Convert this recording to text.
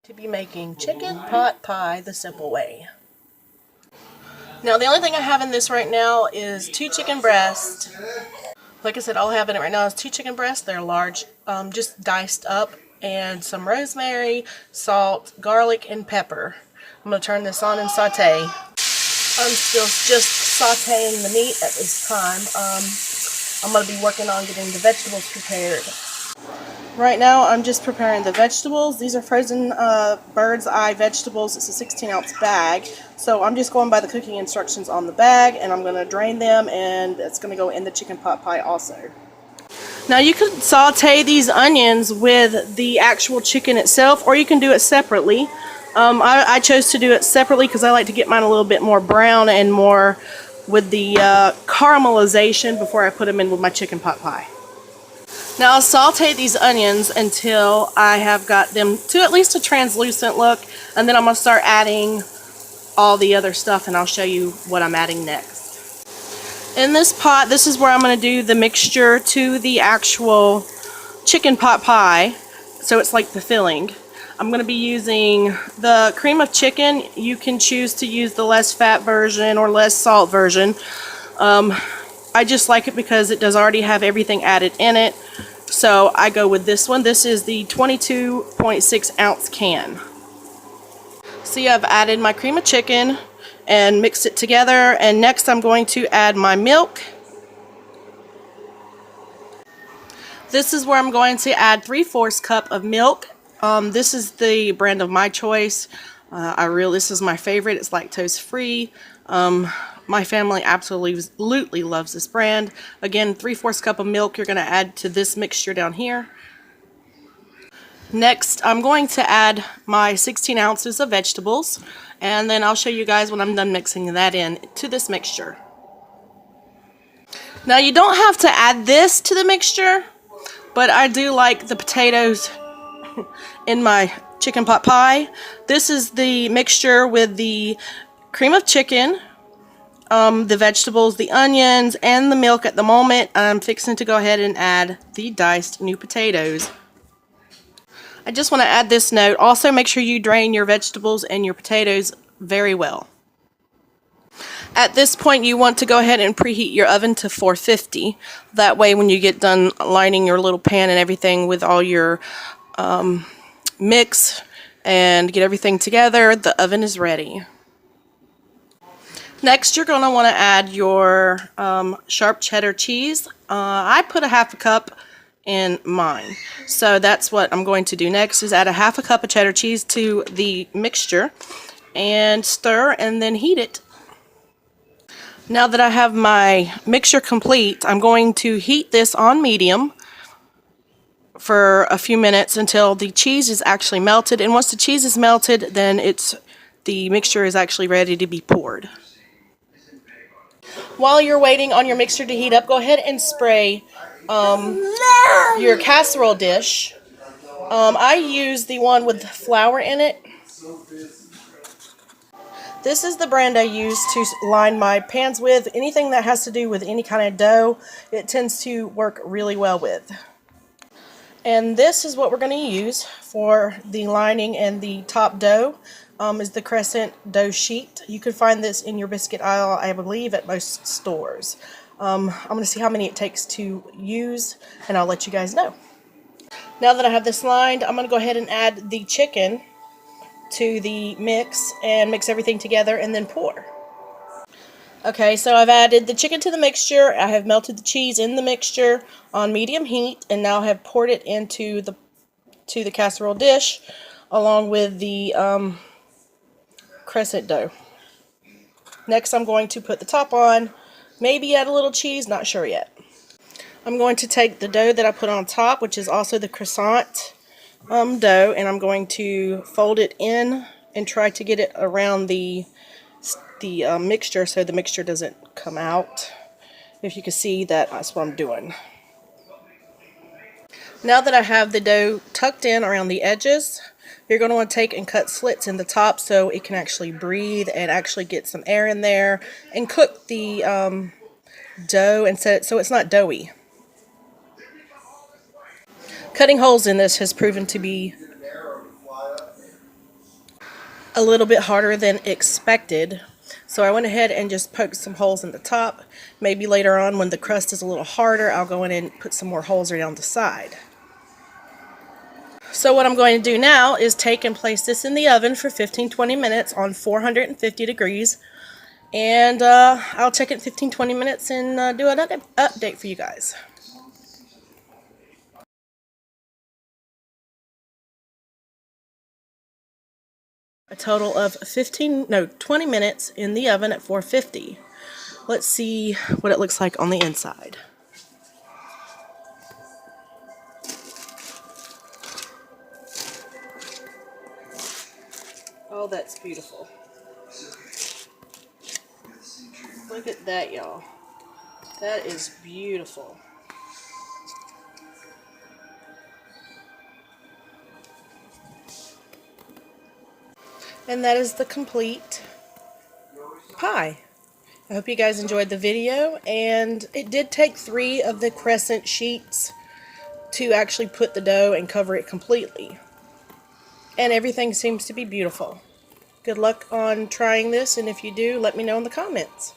To be making chicken pot pie the simple way. Now the only thing I have in this right now is 2 chicken breasts. Like I said, all I have in it right now is 2 chicken breasts. They're large, just diced up, and some rosemary, salt, garlic, and pepper. I'm going to turn this on and saute. I'm still just sauteing the meat at this time. I'm going to be working on getting the vegetables prepared. Right now I'm just preparing the vegetables. These are frozen bird's eye vegetables. It's a 16-ounce bag. So I'm just going by the cooking instructions on the bag, and I'm going to drain them, and it's going to go in the chicken pot pie also. Now you could saute these onions with the actual chicken itself, or you can do it separately. I chose to do it separately because I like to get mine a little bit more brown and more with the caramelization before I put them in with my chicken pot pie. Now I'll saute these onions until I have got them to at least a translucent look, and then I'm going to start adding all the other stuff, and I'll show you what I'm adding next. In this pot, this is where I'm going to do the mixture to the actual chicken pot pie, so it's like the filling. I'm going to be using the cream of chicken. You can choose to use the less fat version or less salt version. I just like it because it does already have everything added in it. So I go with this one. This is the 22.6 ounce can. See, I've added my cream of chicken and mixed it together. And next I'm going to add my milk. This is where I'm going to add 3/4 cup of milk. This is the brand of my choice. This is my favorite. It's lactose free. My family absolutely loves this brand. Again, 3/4 cup of milk you're going to add to this mixture down here. Next, I'm going to add my 16 ounces of vegetables, and then I'll show you guys when I'm done mixing that in to this mixture. Now you don't have to add this to the mixture, but I do like the potatoes in my chicken pot pie. This is the mixture with the cream of chicken, the vegetables, the onions, and the milk at the moment. I'm fixing to go ahead and add the diced new potatoes. I just want to add this note. Also, make sure you drain your vegetables and your potatoes very well. At this point, you want to go ahead and preheat your oven to 450. That way, when you get done lining your little pan and everything with all your mix and get everything together, the oven is ready. Next, you're going to want to add your sharp cheddar cheese. I put a 1/2 cup in mine. So that's what I'm going to do next, is add a 1/2 cup of cheddar cheese to the mixture and stir and then heat it. Now that I have my mixture complete, I'm going to heat this on medium for a few minutes until the cheese is actually melted. And once the cheese is melted, then the mixture is actually ready to be poured. While you're waiting on your mixture to heat up, go ahead and spray your casserole dish. I use the one with flour in it. This is the brand I use to line my pans with. Anything that has to do with any kind of dough, it tends to work really well with. And this is what we're going to use for the lining and the top dough. Is the crescent dough sheet. You can find this in your biscuit aisle, I believe, at most stores. I'm going to see how many it takes to use, and I'll let you guys know. Now that I have this lined, I'm going to go ahead and add the chicken to the mix and mix everything together and then pour. Okay, so I've added the chicken to the mixture. I have melted the cheese in the mixture on medium heat, and now I have poured it into the casserole dish along with the crescent dough. Next, I'm going to put the top on, maybe add a little cheese, not sure yet. I'm going to take the dough that I put on top, which is also the croissant dough, and I'm going to fold it in and try to get it around the mixture so the mixture doesn't come out. If you can see, that's what I'm doing. Now that I have the dough tucked in around the edges, you're going to want to take and cut slits in the top so it can actually breathe and actually get some air in there and cook the dough and set it so it's not doughy. Cutting holes in this has proven to be a little bit harder than expected. So I went ahead and just poked some holes in the top. Maybe later on when the crust is a little harder, I'll go in and put some more holes around the side. So what I'm going to do now is take and place this in the oven for 15-20 minutes on 450 degrees. And I'll check it 15-20 minutes and do an update for you guys. A total of 20 minutes in the oven at 450. Let's see what it looks like on the inside. Oh, that's beautiful. Look at that, y'all. That is beautiful. And that is the complete pie. I hope you guys enjoyed the video, and it did take 3 of the crescent sheets to actually put the dough and cover it completely. And everything seems to be beautiful. Good luck on trying this, and if you do, let me know in the comments.